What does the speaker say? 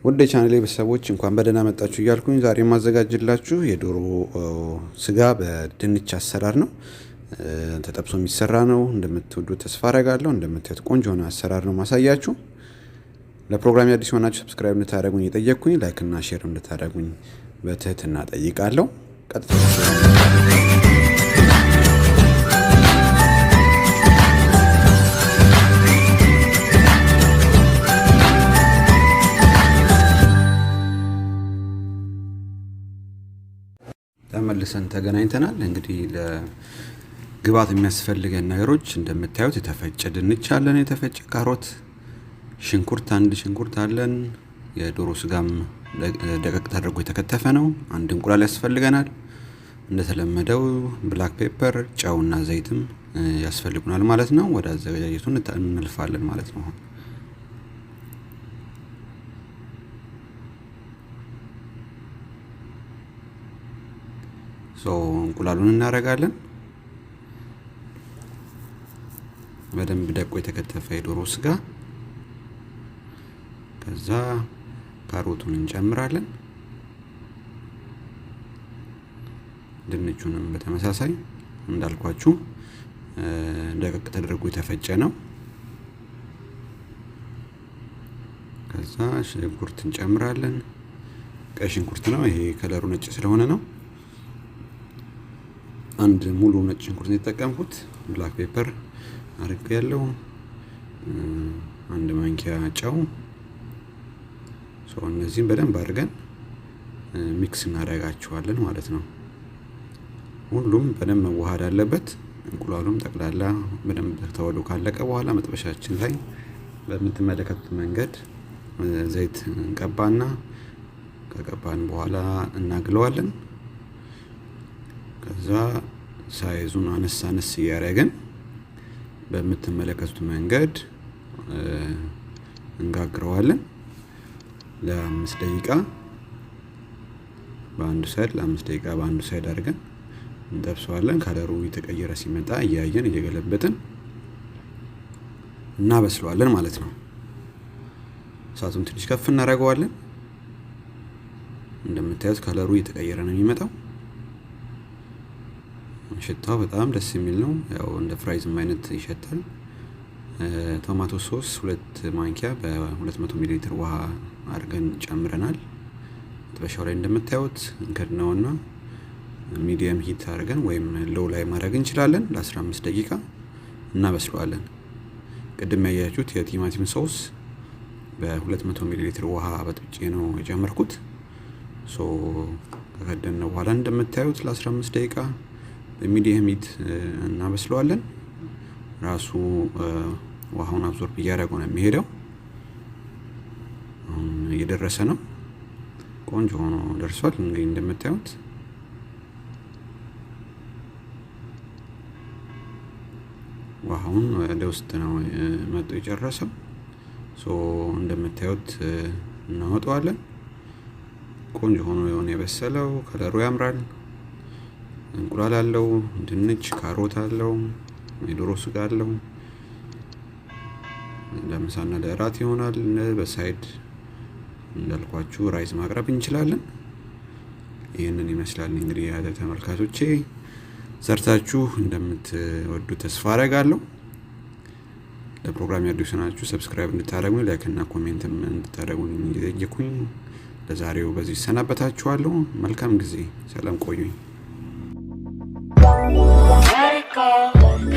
ወደ ቻናሌ በሰዎች እንኳን በደህና መጣችሁ እያልኩኝ ዛሬ ማዘጋጅላችሁ የዶሮ ስጋ በድንች አሰራር ነው። ተጠብሶ የሚሰራ ነው። እንደምትወዱት ተስፋ አደርጋለሁ። እንደምታዩት ቆንጆ ነው አሰራር ነው ማሳያችሁ። ለፕሮግራም አዲስ ሆናችሁ ሰብስክራይብ እንድታደርጉኝ እየጠየቅኩኝ ላይክ እና ሼር እንድታደርጉኝ በትህትና ጠይቃለሁ። ቀጥታ ተመልሰን ተገናኝተናል። እንግዲህ ለግብአት የሚያስፈልገን ነገሮች እንደምታዩት የተፈጨ ድንች አለን፣ የተፈጨ ካሮት፣ ሽንኩርት፣ አንድ ሽንኩርት አለን። የዶሮ ስጋም ደቀቅ ተደርጎ የተከተፈ ነው። አንድ እንቁላል ያስፈልገናል። እንደተለመደው ብላክ ፔፐር፣ ጨውና ዘይትም ያስፈልጉናል ማለት ነው። ወደ አዘጋጃጀቱ እንልፋለን ማለት ነው። እንቁላሉን እናረጋለን። በደንብ ደቆ የተከተፈ የዶሮ ስጋ፣ ከዛ ካሮቱን እንጨምራለን። ድንቹንም በተመሳሳይ እንዳልኳችሁ ደቀቅ ተደርጎ የተፈጨ ነው። ከዛ ሽንኩርት እንጨምራለን። ቀይ ሽንኩርት ነው ይሄ፣ ከለሩ ነጭ ስለሆነ ነው። አንድ ሙሉ ነጭ ሽንኩርት የተጠቀምኩት። ብላክ ፔፐር አድርጌያለሁ። አንድ ማንኪያ ጨው። እነዚህን በደንብ አድርገን ሚክስ እናደርጋቸዋለን ማለት ነው። ሁሉም በደንብ መዋሃድ አለበት። እንቁላሉም ጠቅላላ በደንብ ተወዶ ካለቀ በኋላ መጥበሻችን ላይ በምትመለከቱት መንገድ ዘይት እንቀባና ከቀባን በኋላ እናግለዋለን። ከዛ ሳይዙን አነስ አነስ እያደረግን በምትመለከቱት መንገድ እንጋግረዋለን። ለ5 ደቂቃ በአንዱ ሳይድ በአንዱ ሳይድ አድርገን እንጠብሰዋለን። ከለሩ የተቀየረ ሲመጣ እያየን እየገለበጥን እናበስለዋለን ማለት ነው። እሳቱን ትንሽ ከፍ እናደርገዋለን። እንደምታዩት ከለሩ የተቀየረ ነው የሚመጣው። ሽታው በጣም ደስ የሚል ነው። ያው እንደ ፍራይዝም አይነት ይሸታል። ቶማቶ ሶስ 2 ማንኪያ በ200 ሚሊ ሊትር ውሃ አድርገን ጨምረናል። መጥበሻው ላይ እንደምታዩት እንከድነውና ሚዲየም ሂት አድርገን ወይም ሎው ላይ ማድረግ እንችላለን። ለ15 ደቂቃ እናበስለዋለን። ቅድም ያያችሁት የቲማቲም ሶስ በ200 ሚሊ ሊትር ውሃ በጥብጬ ነው የጨመርኩት። ከከደነው በኋላ እንደምታዩት ለ15 ደቂቃ በሚዲየም ሂት እናበስለዋለን። ራሱ ውሃውን አብዞርብ እያደረገው ነው የሚሄደው። አሁን እየደረሰ ነው። ቆንጆ ሆኖ ደርሷል። እንግዲህ እንደምታዩት ውሃውን ወደ ውስጥ ነው መጥቶ የጨረሰው። እንደምታዩት እናወጣዋለን። ቆንጆ ሆኖ የሆነ የበሰለው፣ ከለሩ ያምራል። እንቁላል አለው፣ ድንች፣ ካሮት አለው፣ የዶሮ ስጋ አለው። ለምሳና ለእራት ይሆናል። በሳይድ እንዳልኳችሁ ራይዝ ማቅረብ እንችላለን። ይሄንን ይመስላል እንግዲህ ተመልካቾቼ። ሰርታችሁ እንደምትወዱ ተስፋ አደርጋለሁ። ለፕሮግራም አዲስ ናችሁ ሰብስክራይብ እንድታደርጉኝ፣ ላይክ እና ኮሜንትም እንድታደርጉኝ እየጠየቅኩኝ ለዛሬው በዚህ ሰናበታችኋለሁ። መልካም ጊዜ፣ ሰላም ቆዩኝ። Let it go.